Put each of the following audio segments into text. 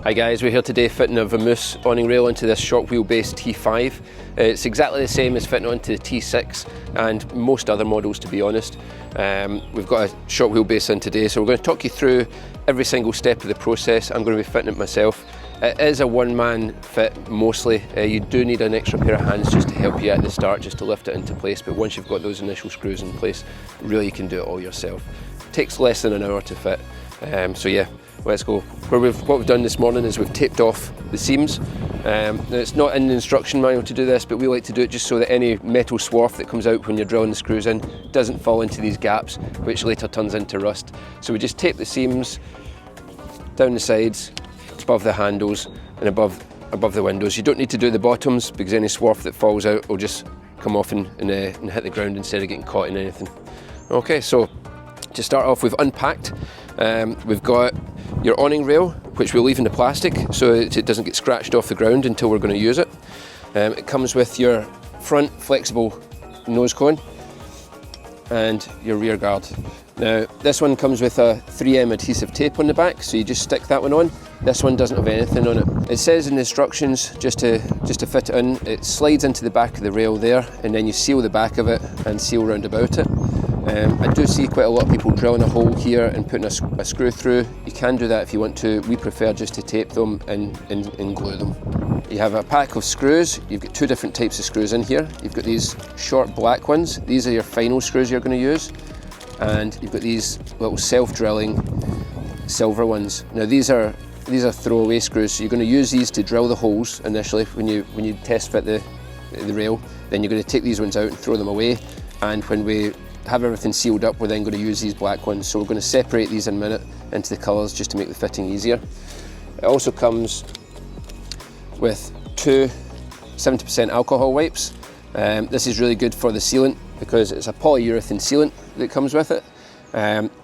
Hi guys, we're here today fitting a VAMOOSE awning rail into this short wheelbase T5. It's exactly the same as fitting onto the T6 and most other models, to be honest. We've got a short wheelbase in today, so we're going to talk you through every single step of the process. I'm going to be fitting it myself. It is a one-man fit mostly. You do need an extra pair of hands just to help you at the start, just to lift it into place, but once you've got those initial screws in place, really you can do it all yourself. It takes less than an hour to fit, so yeah. Let's go. What we've done this morning is we've taped off the seams. Now it's not in the instruction manual to do this, but we like to do it just so that any metal swarf that comes out when you're drilling the screws in doesn't fall into these gaps, which later turns into rust. So we just tape the seams down the sides, above the handles and above the windows. You don't need to do the bottoms because any swarf that falls out will just come off and hit the ground instead of getting caught in anything. Okay, so to start off, we've unpacked. We've got your awning rail, which we'll leave in the plastic so it doesn't get scratched off the ground until we're going to use it. It comes with your front flexible nose cone and your rear guard. Now this one comes with a 3M adhesive tape on the back, so you just stick that one on. This one doesn't have anything on it. It says in the instructions just to fit it in, it slides into the back of the rail there, and then you seal the back of it and seal round about it. I do see quite a lot of people drilling a hole here and putting a screw through. You can do that if you want to. We prefer just to tape them and glue them. You have a pack of screws. You've got two different types of screws in here. You've got these short black ones. These are your final screws you're going to use. And you've got these little self-drilling silver ones. Now these are throwaway screws, so you're going to use these to drill the holes initially when you test fit the rail. Then you're going to take these ones out and throw them away. And when we have everything sealed up, we're then going to use these black ones. So we're going to separate these in a minute into the colours just to make the fitting easier. It also comes with two 70% alcohol wipes. This is really good for the sealant because it's a polyurethane sealant that comes with it.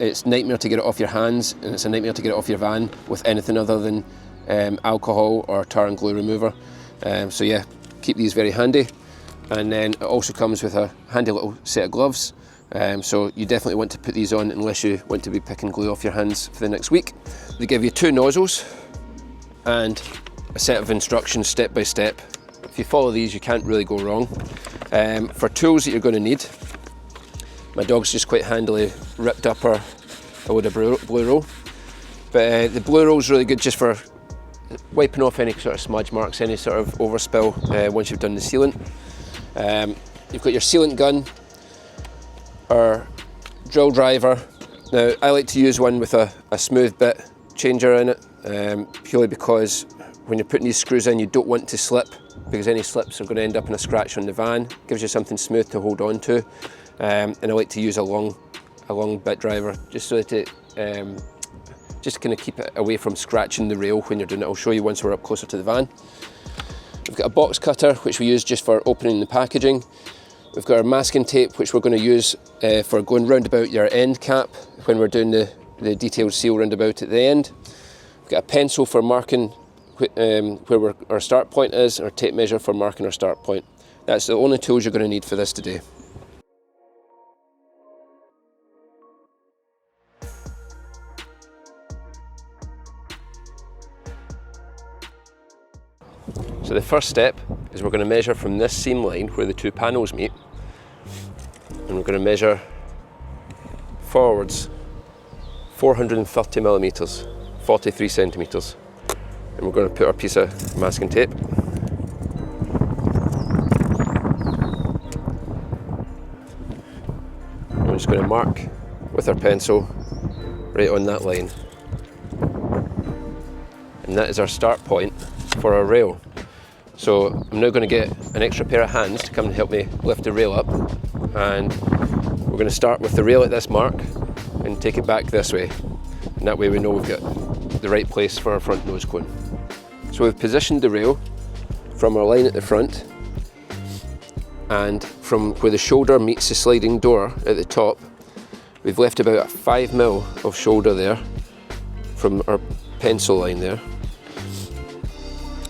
It's a nightmare to get it off your hands, and it's a nightmare to get it off your van with anything other than alcohol or tar and glue remover. So yeah, keep these very handy. And then it also comes with a handy little set of gloves. So you definitely want to put these on unless you want to be picking glue off your hands for the next week. They give you two nozzles and a set of instructions step by step. If you follow these, you can't really go wrong. For tools that you're going to need, my dog's just quite handily ripped up a load of blue roll. But the blue roll is really good just for wiping off any sort of smudge marks, any sort of overspill once you've done the sealant. You've got your sealant gun, or drill driver. Now I like to use one with a smooth bit changer in it, purely because when you're putting these screws in you don't want to slip, because any slips are going to end up in a scratch on the van. It gives you something smooth to hold on to, and I like to use a long bit driver just so that it just kind of keep it away from scratching the rail when you're doing it. I'll show you once we're up closer to the van. We've got a box cutter which we use just for opening the packaging. We've got our masking tape, which we're going to use for going round about your end cap when we're doing the detailed seal round about at the end. We've got a pencil for marking where our start point is, and our tape measure for marking our start point. That's the only tools you're going to need for this today. So the first step is we're going to measure from this seam line where the two panels meet, and we're going to measure forwards 430 millimeters, 43 centimeters, and we're going to put our piece of masking tape. And we're just going to mark with our pencil right on that line, and that is our start point for our rail. So I'm now going to get an extra pair of hands to come and help me lift the rail up, and we're going to start with the rail at this mark and take it back this way, and that way we know we've got the right place for our front nose cone. So we've positioned the rail from our line at the front, and from where the shoulder meets the sliding door at the top, we've left about a 5mm of shoulder there from our pencil line there.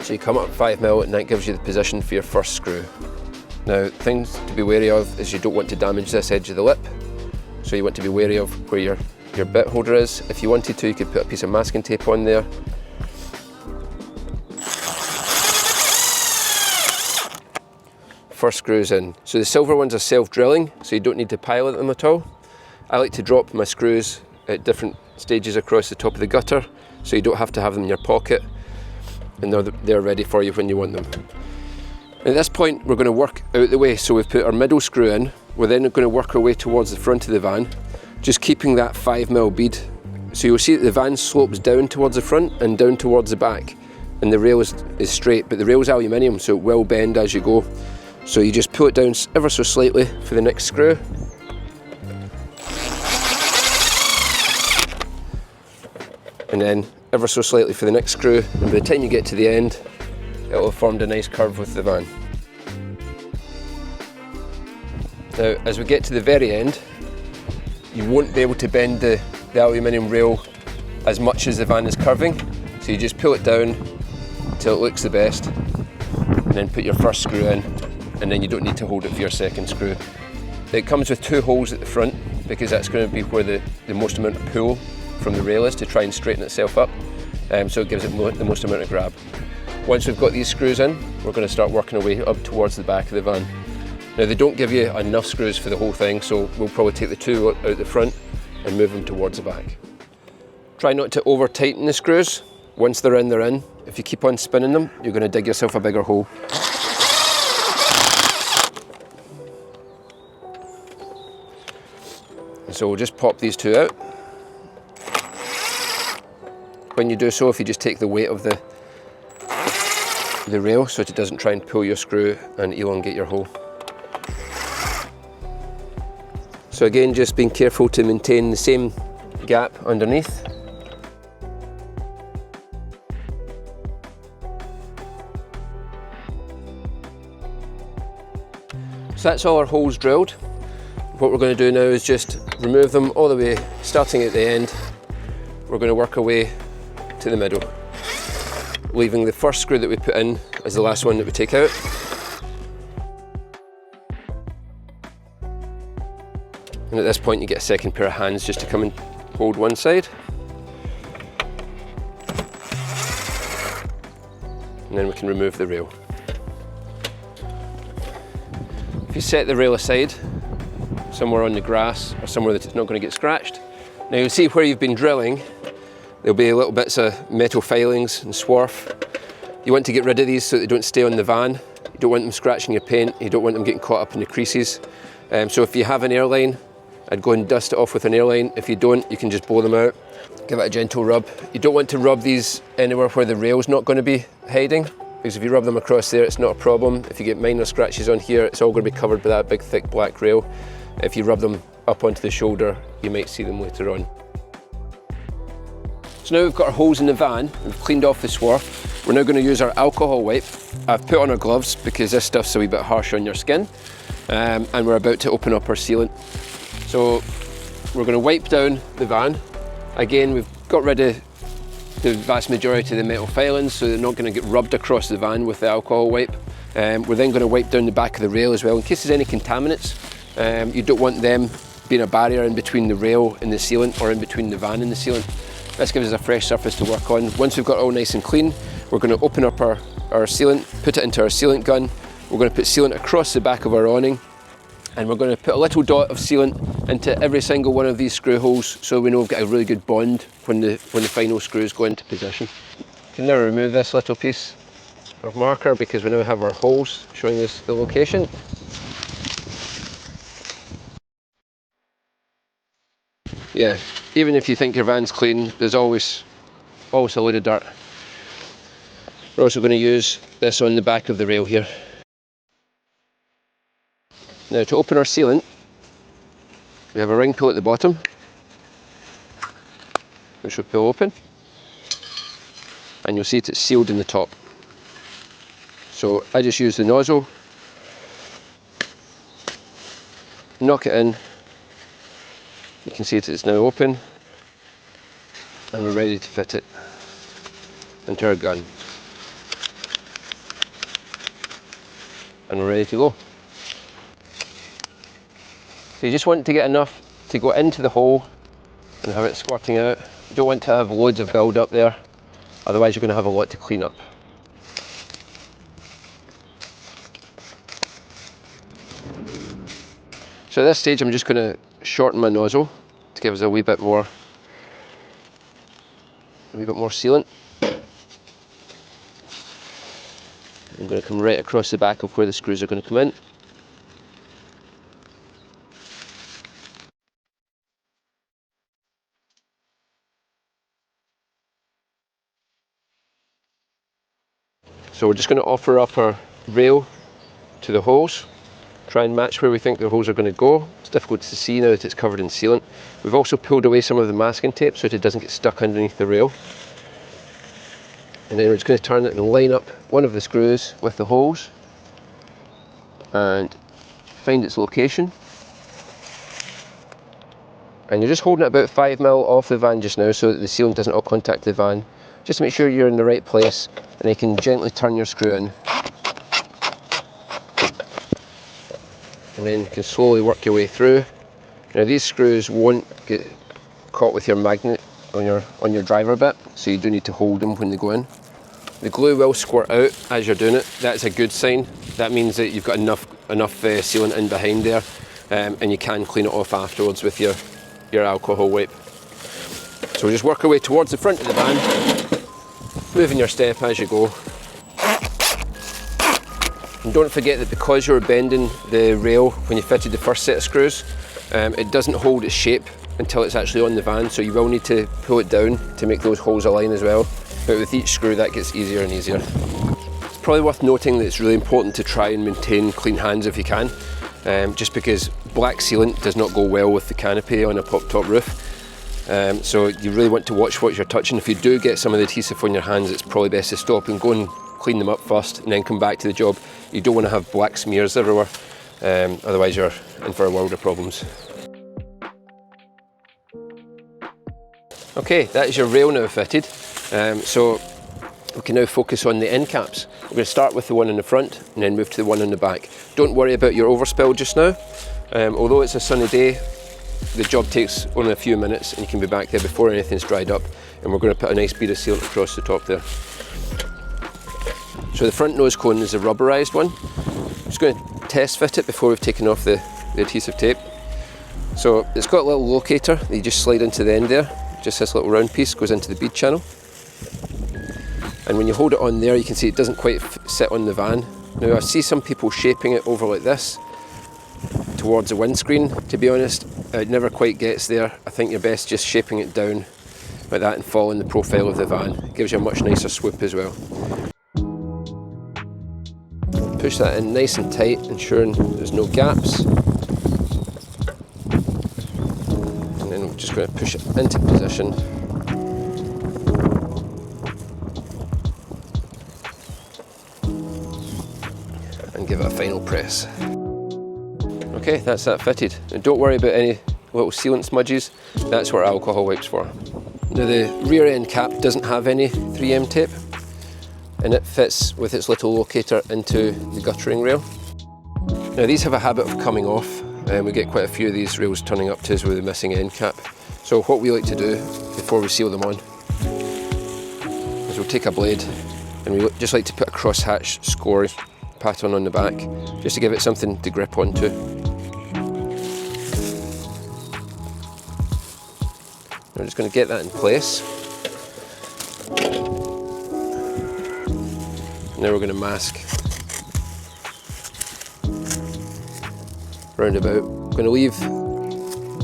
So you come up 5mm, and that gives you the position for your first screw. Now, things to be wary of is you don't want to damage this edge of the lip, so you want to be wary of where your bit holder is. If you wanted to, you could put a piece of masking tape on there first screws in. So the silver ones are self-drilling, so you don't need to pilot them at all. I like to drop my screws at different stages across the top of the gutter, so you don't have to have them in your pocket, and they're ready for you when you want them. At this point, we're going to work out the way. So we've put our middle screw in. We're then going to work our way towards the front of the van, just keeping that 5mm bead. So you'll see that the van slopes down towards the front and down towards the back, and the rail is straight, but the rail is aluminium, so it will bend as you go. So you just pull it down ever so slightly for the next screw. And then ever so slightly for the next screw, and by the time you get to the end, it will have formed a nice curve with the van. Now, as we get to the very end, you won't be able to bend the aluminium rail as much as the van is curving, so you just pull it down until it looks the best, and then put your first screw in, and then you don't need to hold it for your second screw. It comes with 2 holes at the front, because that's going to be where the most amount of pull from the rail is to try and straighten itself up, so it gives it the most amount of grab. Once we've got these screws in, we're going to start working our way up towards the back of the van. Now, they don't give you enough screws for the whole thing, so we'll probably take the 2 out the front and move them towards the back. Try not to over tighten the screws. Once they're in, they're in. If you keep on spinning them, you're going to dig yourself a bigger hole. So we'll just pop these 2 out. When you do so, if you just take the weight of the rail so it doesn't try and pull your screw and elongate your hole. So again, just being careful to maintain the same gap underneath. So that's all our holes drilled. What we're going to do now is just remove them all the way, starting at the end. We're going to work our way to the middle, leaving the first screw that we put in as the last one that we take out. And at this point you get a second pair of hands just to come and hold one side. And then we can remove the rail. If you set the rail aside, somewhere on the grass or somewhere that it's not going to get scratched, now you'll see where you've been drilling, there'll be little bits of metal filings and swarf. You want to get rid of these so they don't stay on the van. You don't want them scratching your paint, you don't want them getting caught up in the creases. So if you have an airline, I'd go and dust it off with an airline. If you don't, you can just blow them out. Give it a gentle rub. You don't want to rub these anywhere where the rail's not going to be hiding, because if you rub them across there, it's not a problem. If you get minor scratches on here, it's all going to be covered by that big thick black rail. If you rub them up onto the shoulder, you might see them later on. So now we've got our holes in the van, we've cleaned off the swarf. We're now going to use our alcohol wipe. I've put on our gloves because this stuff's a wee bit harsh on your skin, and we're about to open up our sealant. So we're going to wipe down the van. Again, we've got rid of the vast majority of the metal filings, so they're not going to get rubbed across the van with the alcohol wipe. We're then going to wipe down the back of the rail as well, in case there's any contaminants. You don't want them being a barrier in between the rail and the sealant, or in between the van and the sealant. This gives us a fresh surface to work on. Once we've got it all nice and clean, we're going to open up our sealant, put it into our sealant gun. We're going to put sealant across the back of our awning, and we're going to put a little dot of sealant into every single one of these screw holes, so we know we've got a really good bond when the final screws go into position. We can now remove this little piece of marker because we now have our holes showing us the location. Yeah, even if you think your van's clean, there's always a load of dirt. We're also going to use this on the back of the rail here. Now, to open our sealant, we have a ring pull at the bottom, which will pull open, and you'll see it's sealed in the top. So I just use the nozzle, knock it in. You can see it's now open, and we're ready to fit it into our gun. And we're ready to go. So you just want to get enough to go into the hole and have it squirting out. You don't want to have loads of build up there, otherwise you're going to have a lot to clean up. So at this stage I'm just going to shorten my nozzle to give us a wee bit more sealant. I'm going to come right across the back of where the screws are going to come in. So we're just going to offer up our rail to the holes, try and match where we think the holes are going to go. It's difficult to see now that it's covered in sealant. We've also pulled away some of the masking tape so that it doesn't get stuck underneath the rail. And then we're just going to turn it and line up one of the screws with the holes and find its location. And you're just holding it about 5mm off the van just now so that the sealant doesn't all contact the van. Just to make sure you're in the right place, and you can gently turn your screw in. And then you can slowly work your way through. Now these screws won't get caught with your magnet on your driver bit, so you do need to hold them when they go in. The glue will squirt out as you're doing it. That's a good sign. That means that you've got enough sealant in behind there, and you can clean it off afterwards with your alcohol wipe. So we just work our way towards the front of the van, moving your step as you go. And don't forget that because you're bending the rail when you fitted the first set of screws, it doesn't hold its shape until it's actually on the van, so you will need to pull it down to make those holes align as well. But with each screw that gets easier and easier. It's probably worth noting that it's really important to try and maintain clean hands if you can, just because black sealant does not go well with the canopy on a pop-top roof. So you really want to watch what you're touching. If you do get some of the adhesive on your hands, it's probably best to stop and go and clean them up first and then come back to the job. You don't want to have black smears everywhere, otherwise you're in for a world of problems. Okay, that is your rail now fitted. So we can now focus on the end caps. We're going to start with the one in the front and then move to the one in the back. Don't worry about your overspill just now. Although it's a sunny day, the job takes only a few minutes and you can be back there before anything's dried up, and we're going to put a nice bead of sealant across the top there. So the front nose cone is a rubberized one. I'm just going to test fit it before we've taken off the adhesive tape. So it's got a little locator that you just slide into the end there. Just this little round piece goes into the bead channel. And when you hold it on there, you can see it doesn't quite sit on the van. Now I see some people shaping it over like this towards the windscreen. To be honest, it never quite gets there. I think you're best just shaping it down like that and following the profile of the van. It gives you a much nicer swoop as well. Push that in nice and tight, ensuring there's no gaps. And then we're just going to push it into position. And give it a final press. Okay, that's that fitted. And don't worry about any little sealant smudges, that's what alcohol wipes for. Now the rear end cap doesn't have any 3M tape, and it fits with its little locator into the guttering rail. Now these have a habit of coming off, and we get quite a few of these rails turning up to us with a missing end cap. So what we like to do before we seal them on is we'll take a blade and we just like to put a crosshatch score pattern on the back, just to give it something to grip onto. We're just going to get that in place. Now we're going to mask round about. I'm going to leave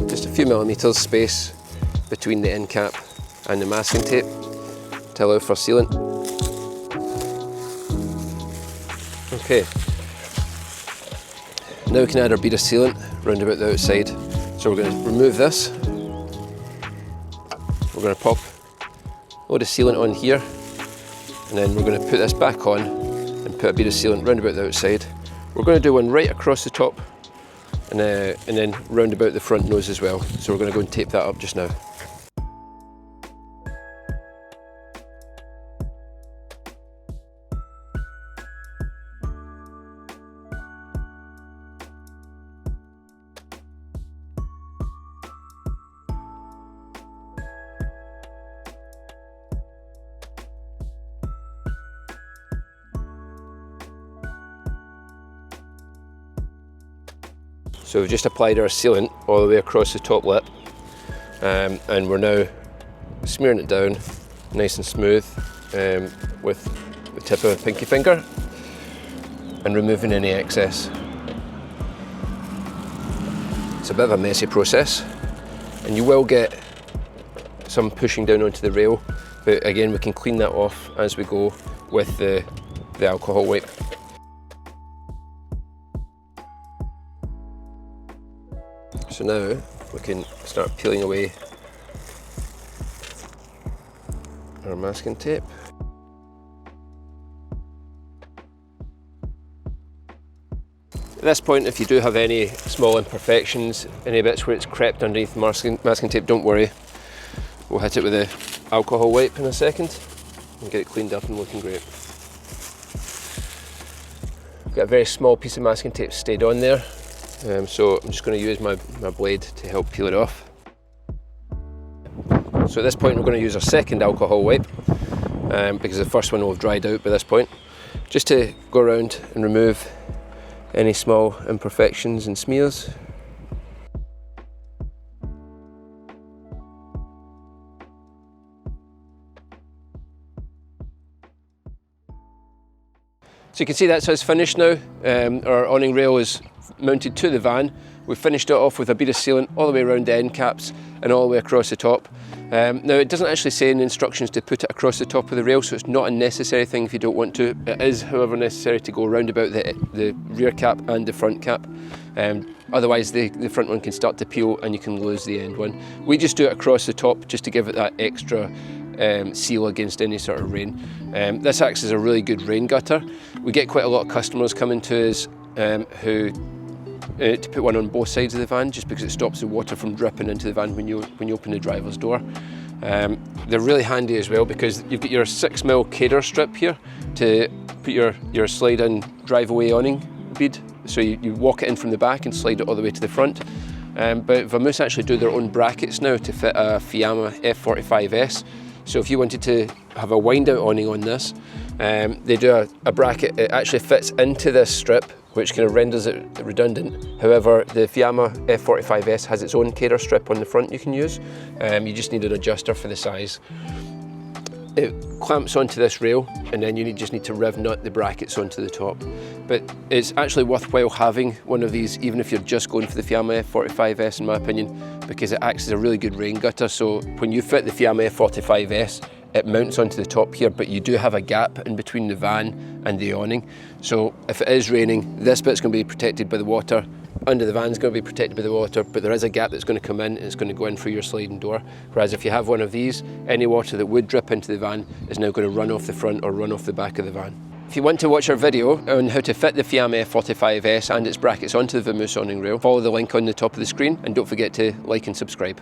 just a few millimetres space between the end cap and the masking tape to allow for sealant. Okay, now we can add our bead of sealant round about the outside. So we're going to remove this. We're going to pop a load of sealant on here, and then we're going to put this back on and put a bead of sealant round about the outside. We're going to do one right across the top and then round about the front nose as well. So we're going to go and tape that up just now. So we've just applied our sealant all the way across the top lip, and we're now smearing it down nice and smooth with the tip of a pinky finger and removing any excess. It's a bit of a messy process, and you will get some pushing down onto the rail, but again we can clean that off as we go with the alcohol wipe. So now we can start peeling away our masking tape. At this point, if you do have any small imperfections, any bits where it's crept underneath the masking tape, don't worry. We'll hit it with the alcohol wipe in a second and get it cleaned up and looking great. I've got a very small piece of masking tape stayed on there, so I'm just going to use my blade to help peel it off. So at this point we're going to use our second alcohol wipe, because the first one will have dried out by this point, just to go around and remove any small imperfections and smears. So you can see that's how it's finished now. Our awning rail is mounted to the van. We've finished it off with a bead of sealant all the way around the end caps and all the way across the top. Now it doesn't actually say in the instructions to put it across the top of the rail, so it's not a necessary thing if you don't want to. It is, however, necessary to go around about the rear cap and the front cap. Otherwise the front one can start to peel and you can lose the end one. We just do it across the top just to give it that extra seal against any sort of rain. This acts as a really good rain gutter. We get quite a lot of customers coming to us who to put one on both sides of the van, just because it stops the water from dripping into the van when you open the driver's door. They're really handy as well because you've got your 6mm cater strip here to put your slide-in drive-away awning bead. So you walk it in from the back and slide it all the way to the front. But VAMOOSE actually do their own brackets now to fit a Fiamma F45s. So if you wanted to have a wind-out awning on this, they do a bracket. It actually fits into this strip, which kind of renders it redundant. However, the Fiamma F45s has its own cater strip on the front you can use. You just need an adjuster for the size. It clamps onto this rail, and then you just need to rev nut the brackets onto the top. But it's actually worthwhile having one of these, even if you're just going for the Fiamma F45s, in my opinion, because it acts as a really good rain gutter. So when you fit the Fiamma F45s, it mounts onto the top here, but you do have a gap in between the van and the awning. So if it is raining, this bit's going to be protected by the water, under the van's going to be protected by the water, but there is a gap that's going to come in and it's going to go in through your sliding door. Whereas if you have one of these, any water that would drip into the van is now going to run off the front or run off the back of the van. If you want to watch our video on how to fit the Fiamma F45s and its brackets onto the VAMOOSE awning rail, follow the link on the top of the screen and don't forget to like and subscribe.